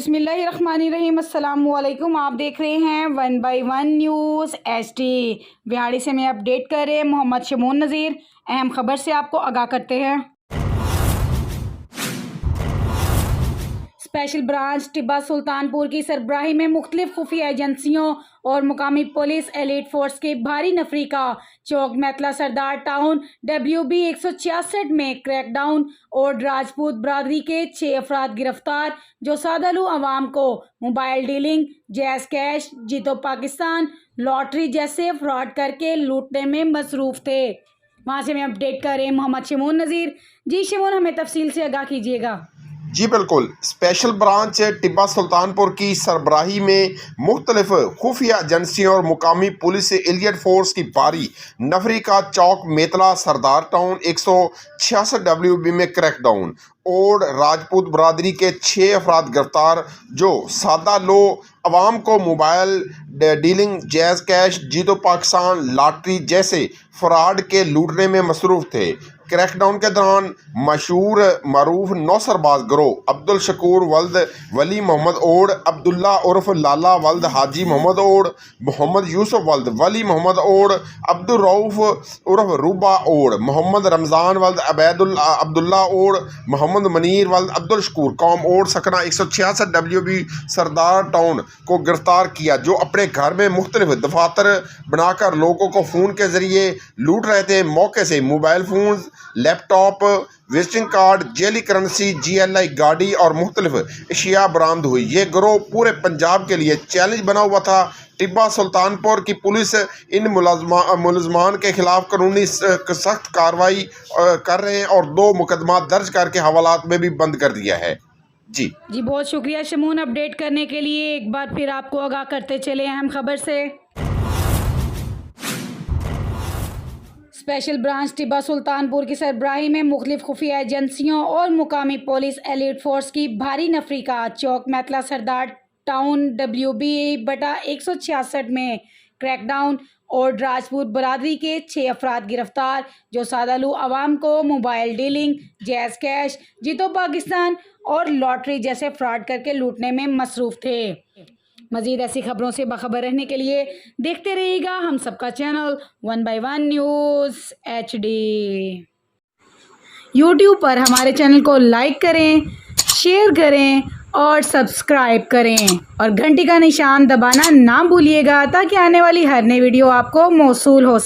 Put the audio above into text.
बिस्मिल्लाहिर्रहमानिर्रहीम। अस्सलामुअलैकुम। आप देख रहे हैं 1 बाई 1 न्यूज़ HD। बिहाड़ी से मैं अपडेट कर रहे हैं मोहम्मद शमून नज़ीर। अहम खबर से आपको आगाह करते हैं। स्पेशल ब्रांच टिब्बा सुल्तानपुर की सरबराही में मुख्तलिफ खुफिया एजेंसियों और मुकामी पुलिस एलीट फोर्स के भारी नफरी का चौक मैतला सरदार टाउन WB 166 में क्रैकडाउन और राजपूत बरादरी के 6 अफराद गिरफ्तार, जो सादालू अवाम को मोबाइल डीलिंग, जैज़ कैश, जीतो पाकिस्तान, लॉटरी जैसे फ्रॉड करके लूटने में मसरूफ़ थे। वहाँ से मैं अपडेट कर रहे हैं मोहम्मद शमून नज़ीर। जी शमून, हमें तफसील से आगाह कीजिएगा। जी बिल्कुल। स्पेशल ब्रांच टिब्बा सुल्तानपुर की सरबराही में मुख्तलिफ खुफिया एजेंसियों और मुकामी पुलिस एलियट फोर्स की भारी नफरी का चौक मेतला सरदार टाउन 166 WB में क्रैकडाउन और राजपूत बरादरी के 6 अफराद गिरफ्तार, जो सादा लो अवाम को मोबाइल डीलिंग, जैज़ कैश, जीतो पाकिस्तान, लॉटरी जैसे फ्रॉड के लूटने में मसरूफ़ थे। क्रैकडाउन के दौरान मशहूर मरूफ नौसरबाज गिरोह अब्दुल शकूर वल्द वली मोहम्मद ओड, अब्दुल्ला उर्फ लाला वल्द हाजी मोहम्मद ओड, मोहम्मद यूसुफ वल्द वली मोहम्मद ओड, अब्दुल रऊफ उर्फ रूबा ओड, मोहम्मद रमज़ान वल्द अब्दुल्ला ओड, मोहम्मद मनीर वल्द अब्दुल शकूर कौम ओड सकना 166 WB सरदार टाउन को गिरफ्तार किया, जो अपने घर में मुख्तलिफ दफातर बनाकर लोगों को फ़ोन के ज़रिए लूट रहे थे। मौके से mobile phone, laptop, visiting card, jelly currency, GLI गाड़ी और मुख्तलिफ अशिया बरामद हुई। ये गिरोह पूरे पंजाब के लिए चैलेंज बना हुआ था। टिब्बा सुल्तानपुर की पुलिस इन मुलजमान के खिलाफ कानूनी सख्त कार्रवाई कर रहे हैं और 2 मुकदमा दर्ज करके हवालात में भी बंद कर दिया है। जी, बहुत शुक्रिया शमून अपडेट करने के लिए। एक बार फिर आपको आगाह करते चले अहम खबर से। स्पेशल ब्रांच टिब्बा सुल्तानपुर की सरबराही में मुख्तलिफ खुफिया एजेंसियों और मुकामी पुलिस एलीट फोर्स की भारी नफरी का चौक मैतला सरदार टाउन WB 166 में क्रैकडाउन और राजपूत बरादरी के 6 अफराद गिरफ्तार, जो सादालू अवाम को मोबाइल डीलिंग, जैज़ कैश, जीतो पाकिस्तान और लॉटरी जैसे फ्रॉड करके लूटने में मसरूफ़ थे। मज़ीद ऐसी खबरों से बाखबर रहने के लिए देखते रहिएगा हम सबका channel 1 by 1 news HD। YouTube पर हमारे चैनल को लाइक करें, शेयर करें और सब्सक्राइब करें और घंटी का निशान दबाना ना भूलिएगा, ताकि आने वाली हर नई वीडियो आपको मौसूल हो।